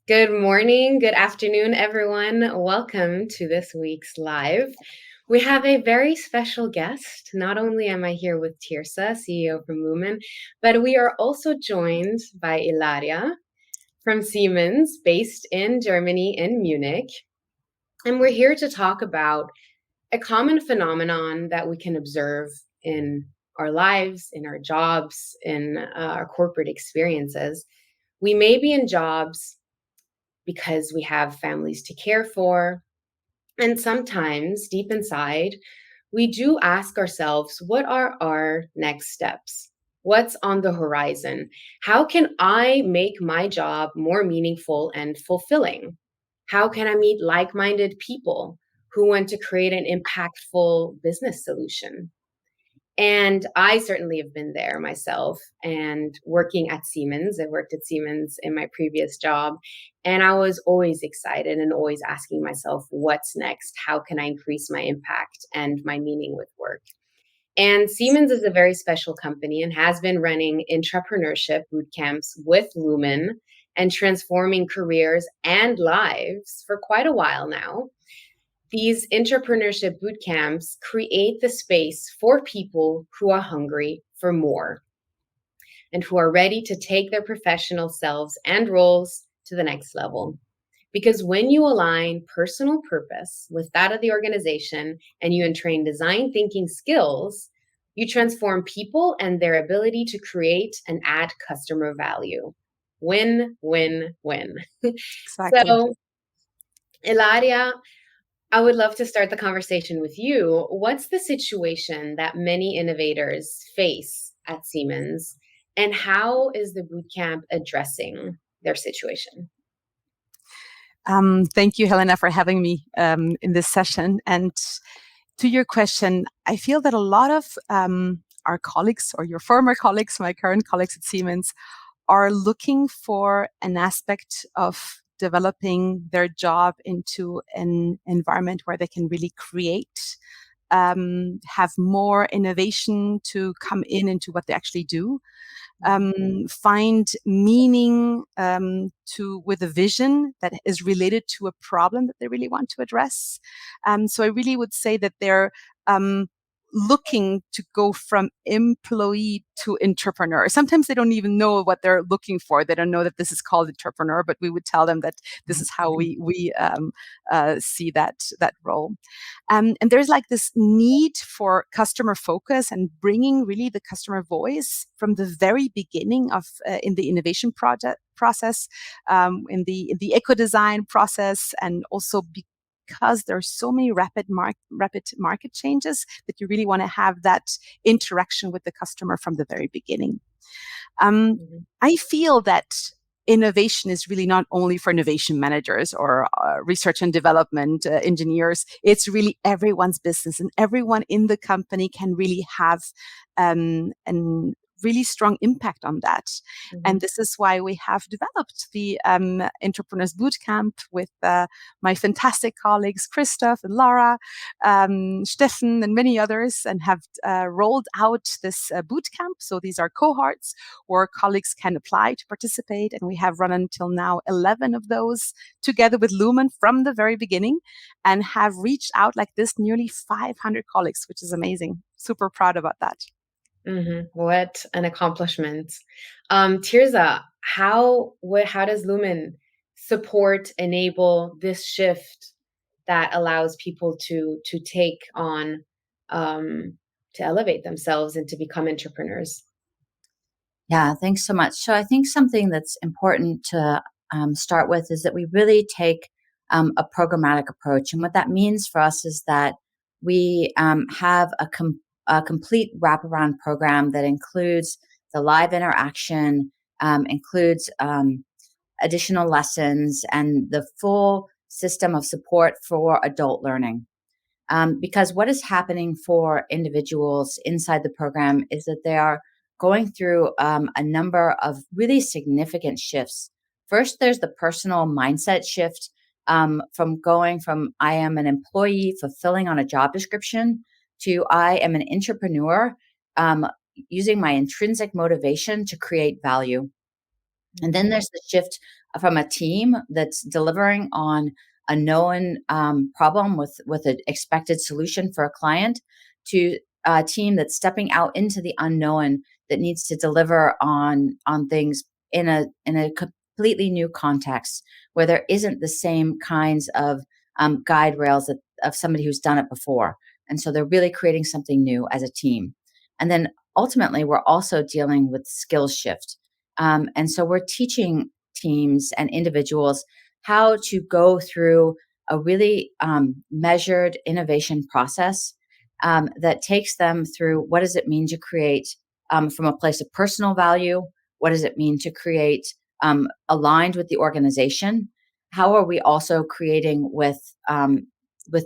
Good morning, good afternoon, everyone. Welcome to this week's live. We have a very special guest. Not only am I here with Tirsa, CEO from Lumen, but we are also joined by Ilaria from Siemens, based in Germany, in Munich. And we're here to talk about a common phenomenon that we can observe in our lives, in our jobs, in our corporate experiences. We may be in jobs because we have families to care for. And sometimes deep inside, we do ask ourselves, what are our next steps? What's on the horizon? How can I make my job more meaningful and fulfilling? How can I meet like minded people who want to create an impactful business solution? And I certainly have been there myself and working at Siemens. I worked at Siemens in my previous job. And I was always excited and always asking myself, what's next? How can I increase my impact and my meaning with work? And Siemens is a very special company and has been running intrapreneurship boot camps with Lumen and transforming careers and lives for quite a while now. These entrepreneurship boot camps create the space for people who are hungry for more and who are ready to take their professional selves and roles to the next level. Because when you align personal purpose with that of the organization and you entrain design thinking skills, you transform people and their ability to create and add customer value. Win, win, win. Exactly. So, Ilaria, I would love to start the conversation with you. What's the situation that many innovators face at Siemens, and how is the bootcamp addressing their situation? Thank you, Helena, for having me in this session. And to your question, I feel that a lot of our colleagues or your former colleagues, my current colleagues at Siemens, are looking for an aspect of developing their job into an environment where they can really create, have more innovation to come into what they actually do, find meaning to with a vision that is related to a problem that they really want to address. So I really would say that they're looking to go from employee to entrepreneur. Sometimes they don't even know what they're looking for. They don't know that this is called entrepreneur, but we would tell them that this is how we see that role. And there's like this need for customer focus and bringing really the customer voice from the very beginning of in the innovation project process, in the eco design process, and also because there's so many rapid market changes that you really want to have that interaction with the customer from the very beginning. I feel that innovation is really not only for innovation managers or research and development engineers. It's really everyone's business, and everyone in the company can really have an really strong impact on that. Mm-hmm. And this is why we have developed the Entrepreneurs Bootcamp with my fantastic colleagues, Christoph and Laura, Steffen and many others, and have rolled out this bootcamp. So these are cohorts where colleagues can apply to participate. And we have run until now 11 of those together with Lumen from the very beginning, and have reached out like this nearly 500 colleagues, which is amazing. Super proud about that. Mm-hmm. What an accomplishment. Tirza, how does Lumen support, enable this shift that allows people to take on, to elevate themselves and to become entrepreneurs? Yeah, thanks so much. So I think something that's important to start with is that we really take a programmatic approach. And what that means for us is that we have a complete wraparound program that includes the live interaction, includes additional lessons, and the full system of support for adult learning. Because what is happening for individuals inside the program is that they are going through a number of really significant shifts. First, there's the personal mindset shift from going from I am an employee fulfilling on a job description to I am an entrepreneur using my intrinsic motivation to create value. And then there's the shift from a team that's delivering on a known problem with an expected solution for a client to a team that's stepping out into the unknown that needs to deliver on things in a completely new context where there isn't the same kinds of guide rails of somebody who's done it before. And so they're really creating something new as a team. And then ultimately, we're also dealing with skill shift. And so we're teaching teams and individuals how to go through a really measured innovation process that takes them through what does it mean to create from a place of personal value? What does it mean to create aligned with the organization? How are we also creating with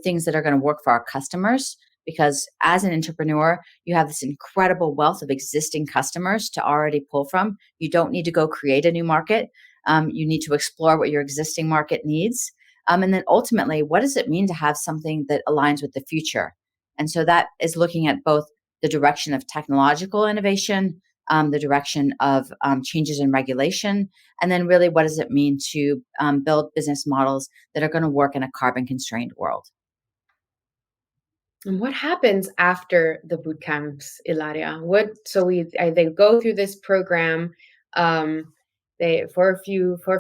things that are going to work for our customers? Because as an entrepreneur, you have this incredible wealth of existing customers to already pull from. You don't need to go create a new market. You need to explore what your existing market needs. And then ultimately, what does it mean to have something that aligns with the future? And so that is looking at both the direction of technological innovation, the direction of changes in regulation, and then really what does it mean to build business models that are going to work in a carbon constrained world. And what happens after the boot camps, Ilaria? They go through this program, they for a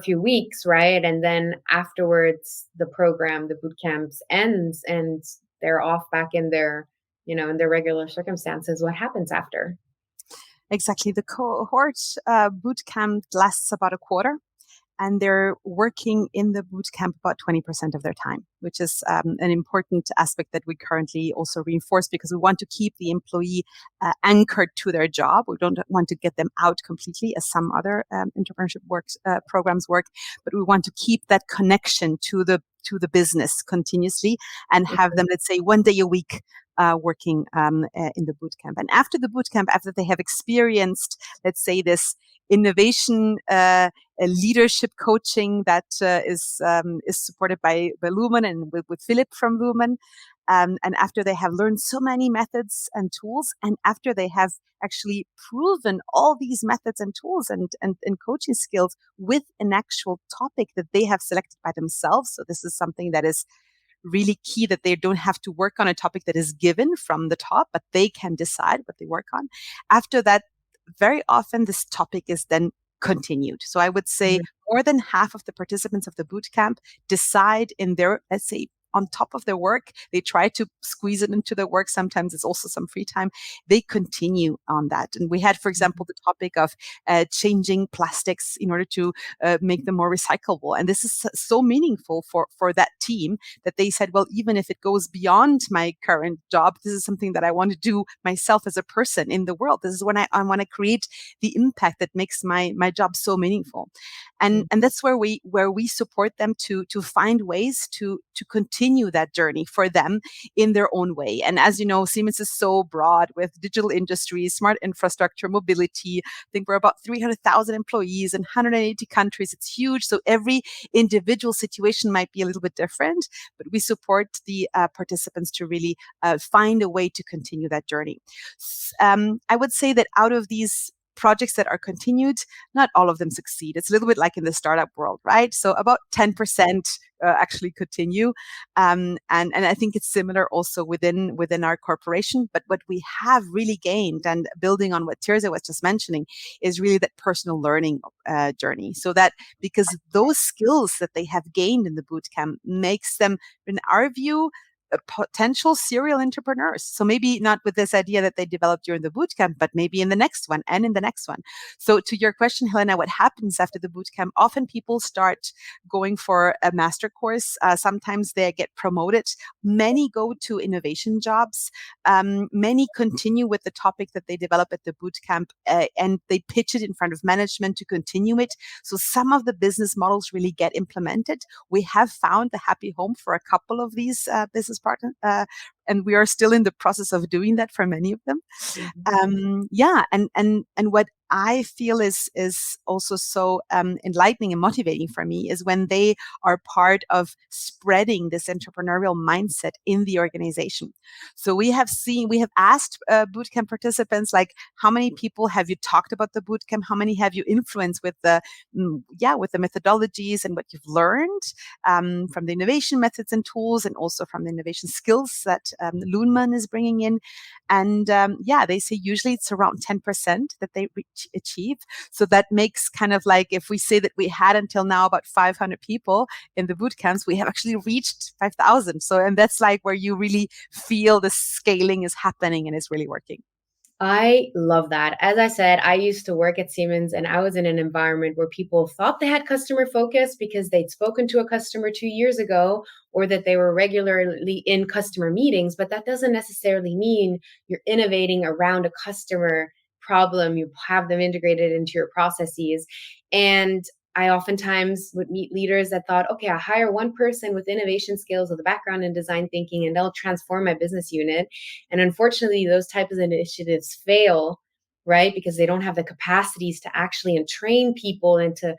few weeks, right? And then afterwards, the boot camps ends, and they're off back in their, in their regular circumstances. What happens after? Exactly. The cohort boot camp lasts about a quarter, and they're working in the boot camp about 20% of their time, which is an important aspect that we currently also reinforce because we want to keep the employee anchored to their job. We don't want to get them out completely as some other entrepreneurship programs work, but we want to keep that connection to the business continuously and have them, let's say, one day a week working in the boot camp. And after the boot camp, after they have experienced, let's say, this innovation leadership coaching that is supported by Lumen and with Philip from Lumen. And after they have learned so many methods and tools, and after they have actually proven all these methods and tools and coaching skills with an actual topic that they have selected by themselves. So this is something that is really key, that they don't have to work on a topic that is given from the top, but they can decide what they work on. After that, very often this topic is then continued. So I would say more than half of the participants of the boot camp decide in their, let's say, on top of their work, they try to squeeze it into their work. Sometimes it's also some free time. They continue on that. And we had, for example, the topic of changing plastics in order to make them more recyclable. And this is so meaningful for that team that they said, well, even if it goes beyond my current job, this is something that I want to do myself as a person in the world. This is when I want to create the impact that makes my job so meaningful. And that's where we support them to find ways to continue that journey for them in their own way. And as you know, Siemens is so broad with digital industries, smart infrastructure, mobility. I think we're about 300,000 employees in 180 countries. It's huge. So every individual situation might be a little bit different, but we support the participants to really find a way to continue that journey. I would say that out of these projects that are continued, not all of them succeed. It's a little bit like in the startup world, right? So about 10% actually continue. And I think it's similar also within our corporation. But what we have really gained, and building on what Tirza was just mentioning, is really that personal learning journey. So that because those skills that they have gained in the bootcamp makes them, in our view, potential serial entrepreneurs. So maybe not with this idea that they developed during the bootcamp, but maybe in the next one and in the next one. So to your question, Helena, what happens after the bootcamp? Often people start going for a master course. Sometimes they get promoted. Many go to innovation jobs. Many continue with the topic that they develop at the bootcamp and they pitch it in front of management to continue it. So some of the business models really get implemented. We have found the happy home for a couple of these business partners, and we are still in the process of doing that for many of them. And what I feel is also so enlightening and motivating for me is when they are part of spreading this entrepreneurial mindset in the organization. So we have asked bootcamp participants, like, how many people have you talked about the bootcamp? How many have you influenced with with the methodologies and what you've learned from the innovation methods and tools, and also from the innovation skills that Loonman is bringing in. And they say usually it's around 10% that they achieve. So that makes kind of like, if we say that we had until now about 500 people in the boot camps, we have actually reached 5,000. So, and that's like where you really feel the scaling is happening and is really working. I love that. As I said, I used to work at Siemens, and I was in an environment where people thought they had customer focus because they'd spoken to a customer 2 years ago, or that they were regularly in customer meetings. But that doesn't necessarily mean you're innovating around a customer problem. You have them integrated into your processes. And I oftentimes would meet leaders that thought, okay, I hire one person with innovation skills, with a background in design thinking, and they'll transform my business unit. And unfortunately, those types of initiatives fail, right? Because they don't have the capacities to actually train people and to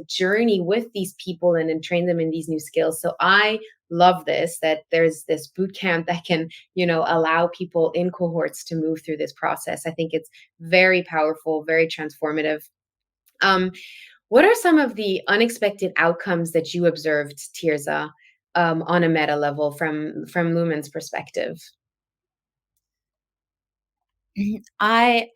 journey with these people and train them in these new skills. So I love this, that there's this boot camp that can, allow people in cohorts to move through this process. I think it's very powerful, very transformative. What are some of the unexpected outcomes that you observed, Tirza, on a meta level from Lumen's perspective? I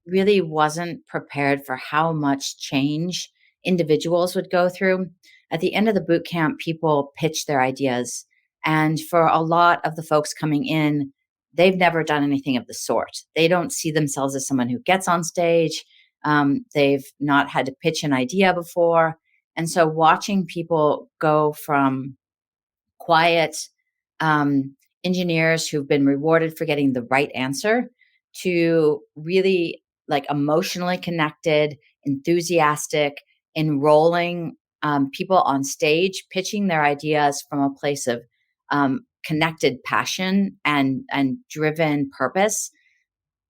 really wasn't prepared for how much change individuals would go through. At the end of the boot camp, people pitch their ideas. And for a lot of the folks coming in, they've never done anything of the sort. They don't see themselves as someone who gets on stage. They've not had to pitch an idea before. And so watching people go from quiet engineers who've been rewarded for getting the right answer to really like emotionally connected, enthusiastic, enrolling people on stage, pitching their ideas from a place of connected passion and driven purpose.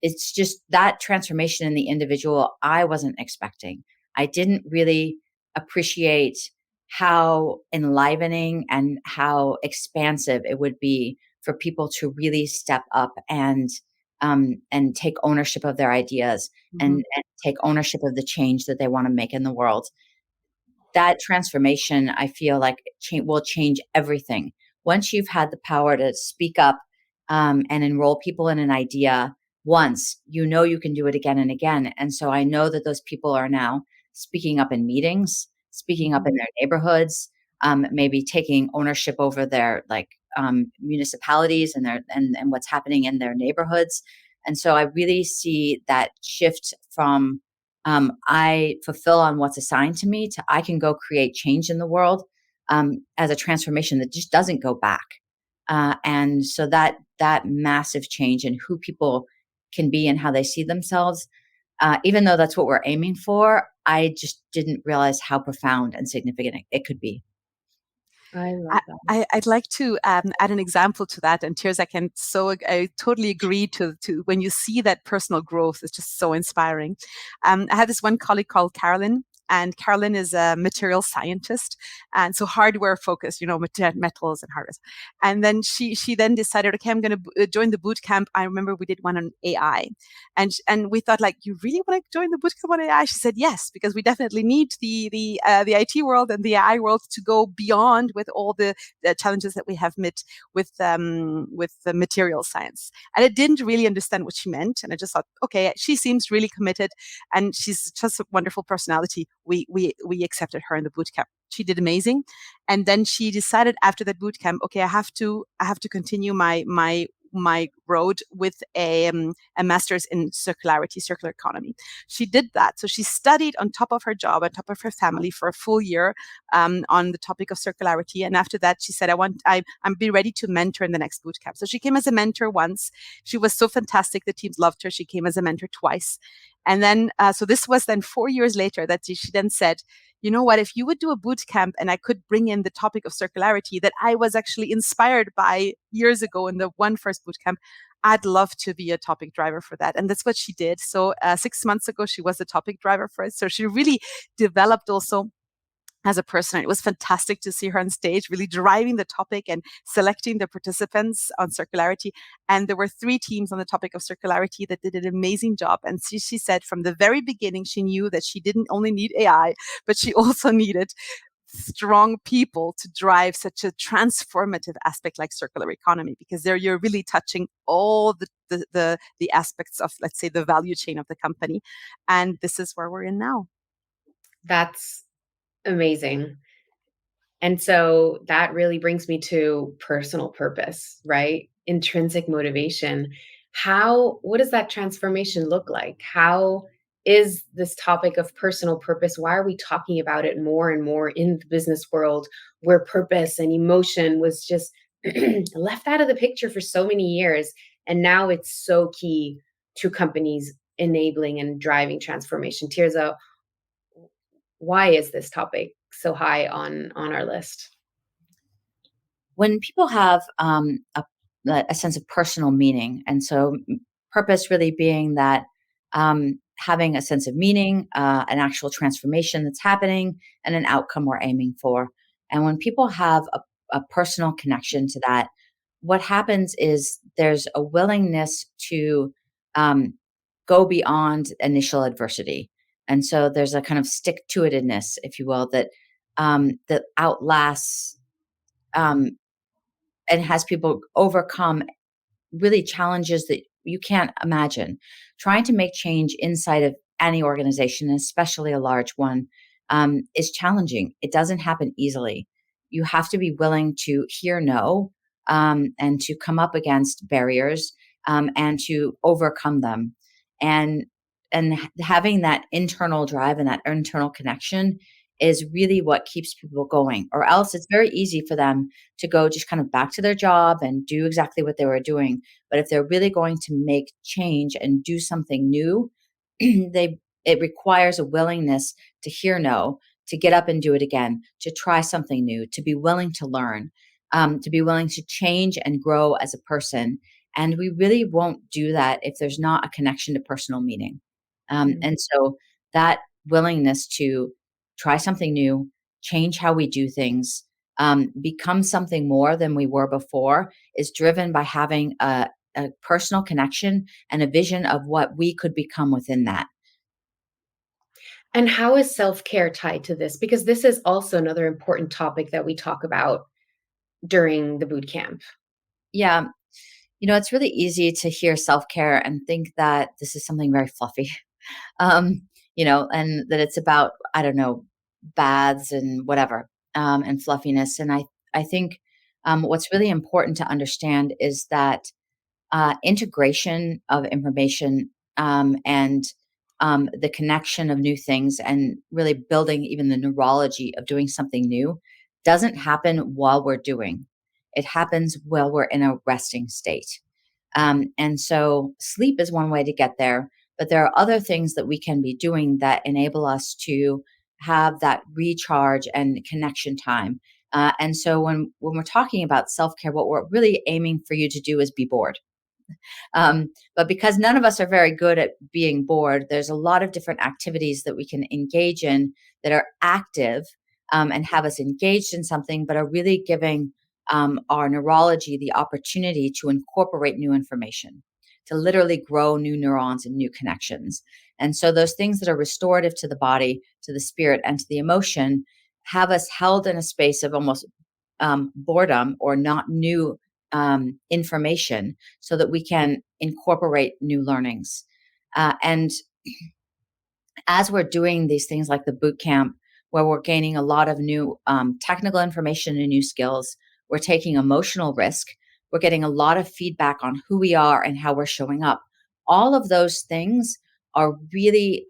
It's just that transformation in the individual I wasn't expecting. I didn't really appreciate how enlivening and how expansive it would be for people to really step up and take ownership of their ideas and take ownership of the change that they want to make in the world. That transformation, I feel like, will change everything. Once you've had the power to speak up and enroll people in an idea once, you know you can do it again and again. And so I know that those people are now speaking up in meetings, speaking up in their neighborhoods, maybe taking ownership over their municipalities and and what's happening in their neighborhoods. And so I really see that shift from I fulfill on what's assigned to me to I can go create change in the world as a transformation that just doesn't go back. And so that massive change in who people can be and how they see themselves, even though that's what we're aiming for, I just didn't realize how profound and significant it could be. I love that. I'd like to add an example to that. And Tears, I totally agree to when you see that personal growth, it's just so inspiring. I had this one colleague called Carolyn. And Carolyn is a material scientist, and so hardware focused, metals and hardware. And then she then decided, okay, I'm going to join the boot camp. I remember we did one on AI, and we thought, like, you really want to join the boot camp on AI? She said yes, because we definitely need the IT world and the AI world to go beyond with all the challenges that we have met with the material science. And I didn't really understand what she meant, and I just thought, okay, she seems really committed, and she's just a wonderful personality. We accepted her in the boot camp. She did amazing, and then she decided after that boot camp, okay, I have to continue my road with a master's in circular economy. She did that. So she studied on top of her job, on top of her family, for a full year on the topic of circularity. And after that, she said, I'm be ready to mentor in the next boot camp. So she came as a mentor once. She was so fantastic. The teams loved her. She came as a mentor twice. And then, so this was then 4 years later that she then said, you know what, if you would do a boot camp and I could bring in the topic of circularity that I was actually inspired by years ago in the first boot camp, I'd love to be a topic driver for that. And that's what she did. So 6 months ago, she was a topic driver for it. So she really developed also as a person. It was fantastic to see her on stage, really driving the topic and selecting the participants on circularity. And there were 3 teams on the topic of circularity that did an amazing job. And she said from the very beginning, she knew that she didn't only need AI, but she also needed strong people to drive such a transformative aspect like circular economy, because there you're really touching all the aspects of, let's say, the value chain of the company. And this is where we're in now. That's amazing. And so that really brings me to personal purpose, right? Intrinsic motivation. What does that transformation look like? How is this topic of personal purpose? Why are we talking about it more and more in the business world, where purpose and emotion was just left out of the picture for so many years? And now it's so key to companies enabling and driving transformation. Tirza, why is this topic so high on our list? When people have a sense of personal meaning, and so purpose really being that having a sense of meaning, an actual transformation that's happening, and an outcome we're aiming for. And when people have a personal connection to that, what happens is there's a willingness to um, go beyond initial adversity. And so there's a kind of stick to itedness, if you will, that outlasts um, and has people overcome really challenges that you can't imagine. Trying to make change inside of any organization, especially a large one, is challenging. It doesn't happen easily. You have to be willing to hear no, and to come up against barriers, and to overcome them. And having that internal drive and that internal connection is really what keeps people going. Or else it's very easy for them to go just kind of back to their job and do exactly what they were doing. But if they're really going to make change and do something new, it requires a willingness to hear no, to get up and do it again, to try something new, to be willing to learn, to be willing to change and grow as a person. And we really won't do that if there's not a connection to personal meaning. And so that willingness to try something new, change how we do things, become something more than we were before is driven by having a personal connection and a vision of what we could become within that. And how is self-care tied to this? Because this is also another important topic that we talk about during the boot camp. Yeah. It's really easy to hear self care and think that this is something very fluffy, um, and that it's about, I don't know, baths and whatever, and fluffiness. And I think what's really important to understand is that integration of information, and the connection of new things and really building even the neurology of doing something new doesn't happen while we're doing. It happens while we're in a resting state. And so sleep is one way to get there, but there are other things that we can be doing that enable us to have that recharge and connection time. And so when we're talking about self care, what we're really aiming for you to do is be bored. But because none of us are very good at being bored, there's a lot of different activities that we can engage in that are active, and have us engaged in something, but are really giving our neurology the opportunity to incorporate new information, to literally grow new neurons and new connections. And so those things that are restorative to the body, to the spirit, and to the emotion have us held in a space of almost boredom or not new information so that we can incorporate new learnings. And as we're doing these things like the boot camp, where we're gaining a lot of new technical information and new skills, we're taking emotional risk, we're getting a lot of feedback on who we are and how we're showing up. All of those things are really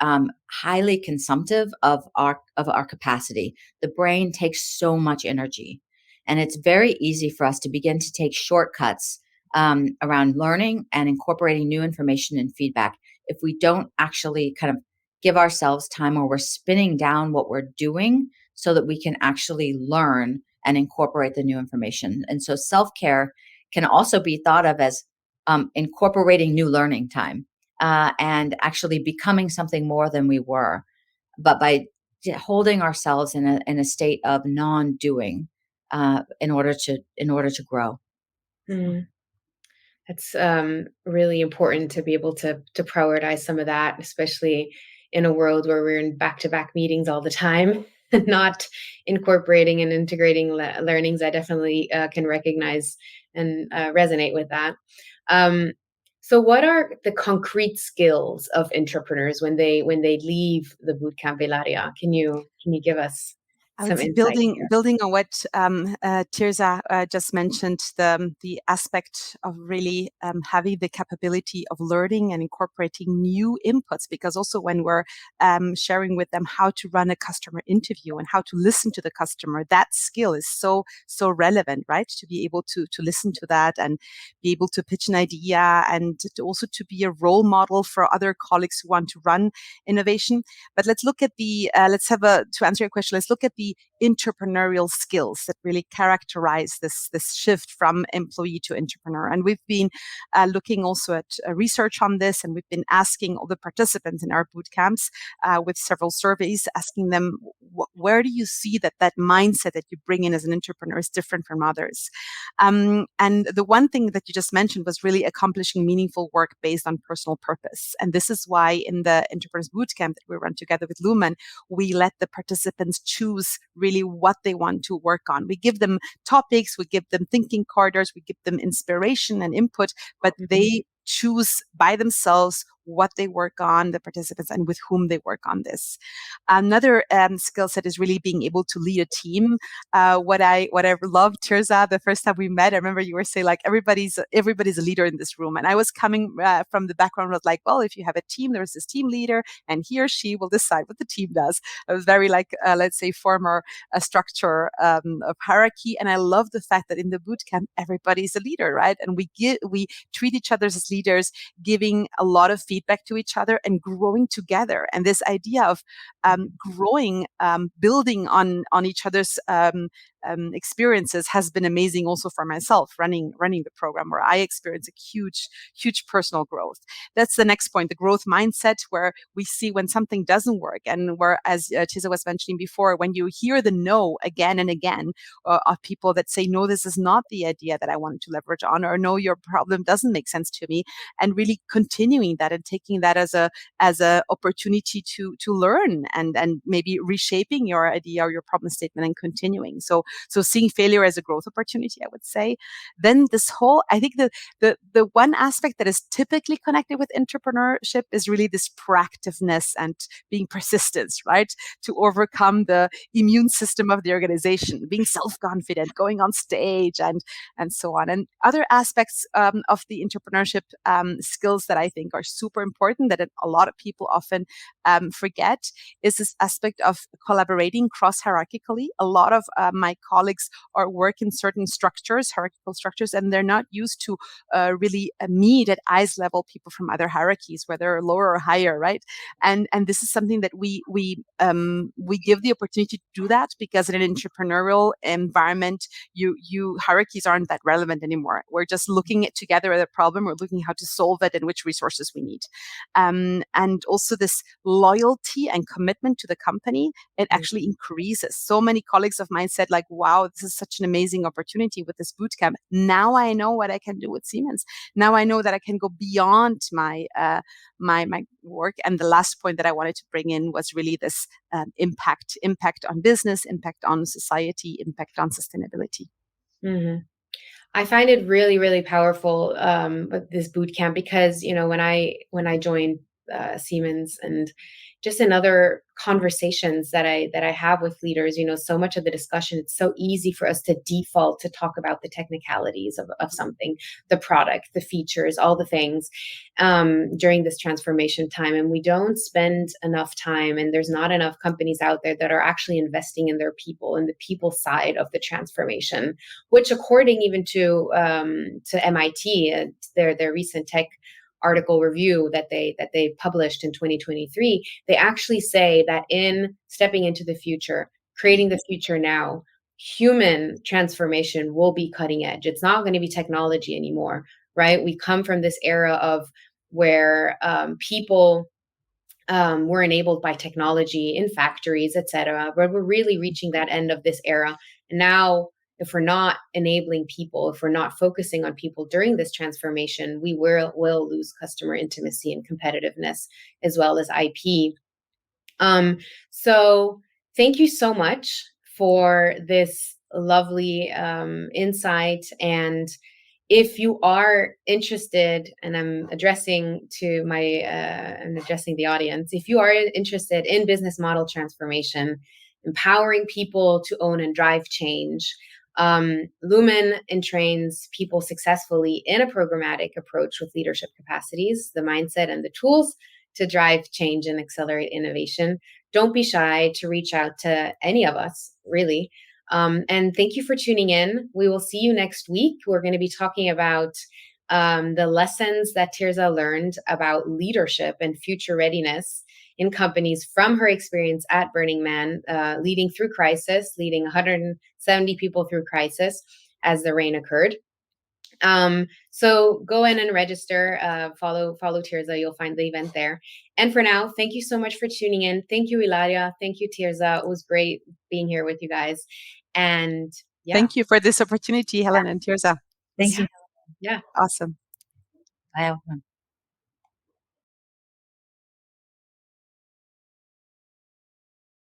highly consumptive of our capacity. The brain takes so much energy, and it's very easy for us to begin to take shortcuts around learning and incorporating new information and feedback if we don't actually kind of give ourselves time where we're spinning down what we're doing so that we can actually learn and incorporate the new information. And so self-care can also be thought of as incorporating new learning time, and actually becoming something more than we were, but by holding ourselves in a state of non-doing, in order to grow. Mm. It's really important to be able to prioritize some of that, especially in a world where we're in back-to-back meetings all the time, and not incorporating and integrating learnings. I definitely can recognize and resonate with that. Um, so, what are the concrete skills of entrepreneurs when they leave the bootcamp Velaria? Can you give us I would some say insight building on what Tirza just mentioned, the aspect of really having the capability of learning and incorporating new inputs. Because also when we're sharing with them how to run a customer interview and how to listen to the customer, that skill is so relevant, right? To be able to listen to that and be able to pitch an idea, and also to be a role model for other colleagues who want to run innovation. But let's look at to answer your question, let's look at the entrepreneurial skills that really characterize this shift from employee to entrepreneur. And we've been looking also at research on this, and we've been asking all the participants in our boot camps with several surveys, asking them, where do you see that mindset that you bring in as an entrepreneur is different from others? And the one thing that you just mentioned was really accomplishing meaningful work based on personal purpose. And this is why in the Entrepreneurs Bootcamp that we run together with Lumen, we let the participants choose really what they want to work on. We give them topics, we give them thinking corridors, we give them inspiration and input, but here? they choose by themselves what they work on, the participants, and with whom they work on this. Another skill set is really being able to lead a team. What I loved, Tirza, the first time we met, I remember you were saying like everybody's a leader in this room, and I was coming from the background was like, well, if you have a team, there's this team leader, and he or she will decide what the team does. I was very like let's say former structure of hierarchy, and I love the fact that in the bootcamp everybody's a leader, right? And we treat each other as leaders, giving a lot of feedback to each other and growing together. And this idea of growing, building on each other's experiences has been amazing also for myself running the program, where I experience a huge personal growth. That's the next point, the growth mindset, where we see when something doesn't work, and where, as Tisa was mentioning before, when you hear the no again and again of people that say, no, this is not the idea that I wanted to leverage on, or no, your problem doesn't make sense to me, and really continuing that and taking that as a opportunity to learn and maybe reshaping your idea or your problem statement and continuing. So seeing failure as a growth opportunity, I would say. Then this whole, I think the one aspect that is typically connected with entrepreneurship is really this proactiveness and being persistent, right? To overcome the immune system of the organization, being self-confident, going on stage, and so on. And other aspects of the entrepreneurship skills that I think are super important that a lot of people often forget is this aspect of collaborating cross-hierarchically. A lot of my colleagues work in certain structures, hierarchical structures, and they're not used to really meet at eyes level people from other hierarchies, whether lower or higher, right? And this is something that we give the opportunity to do that, because in an entrepreneurial environment, you hierarchies aren't that relevant anymore. We're just looking at together at a problem, we're looking how to solve it and which resources we need. And also this loyalty and commitment to the company, it actually increases. So many colleagues of mine said like, wow, this is such an amazing opportunity with this bootcamp. Now I know what I can do with Siemens. Now I know that I can go beyond my work. And the last point that I wanted to bring in was really this impact on business, impact on society, impact on sustainability. Mm-hmm. I find it really, really powerful with this boot camp, because when I joined Siemens, and just in other conversations that I have with leaders, so much of the discussion, it's so easy for us to default to talk about the technicalities of something, the product, the features, all the things during this transformation time, and we don't spend enough time, and there's not enough companies out there that are actually investing in their people and the people side of the transformation, which according even to MIT, their recent tech article review that they published in 2023, they actually say that in stepping into the future, creating the future now, human transformation will be cutting edge. It's not going to be technology anymore. right? We come from this era of where people were enabled by technology in factories, etc. But we're really reaching that end of this era. And now, if we're not enabling people, if we're not focusing on people during this transformation, we will lose customer intimacy and competitiveness as well as IP. So thank you so much for this lovely insight. And if you are interested, and I'm addressing the audience, if you are interested in business model transformation, empowering people to own and drive change, Lumen entrains people successfully in a programmatic approach with leadership capacities, the mindset and the tools to drive change and accelerate innovation. Don't be shy to reach out to any of us, really. And thank you for tuning in. We will see you next week. We're going to be talking about the lessons that Tirza learned about leadership and future readiness in companies from her experience at Burning Man, leading through crisis, leading 170 people through crisis as the rain occurred. So go in and register, follow Tirza. You'll find the event there. And for now, thank you so much for tuning in. Thank you, Ilaria. Thank you, Tirza. It was great being here with you guys. And yeah. Thank you for this opportunity, Helen and Tirza. Thank you. Yeah. Awesome. Bye, everyone.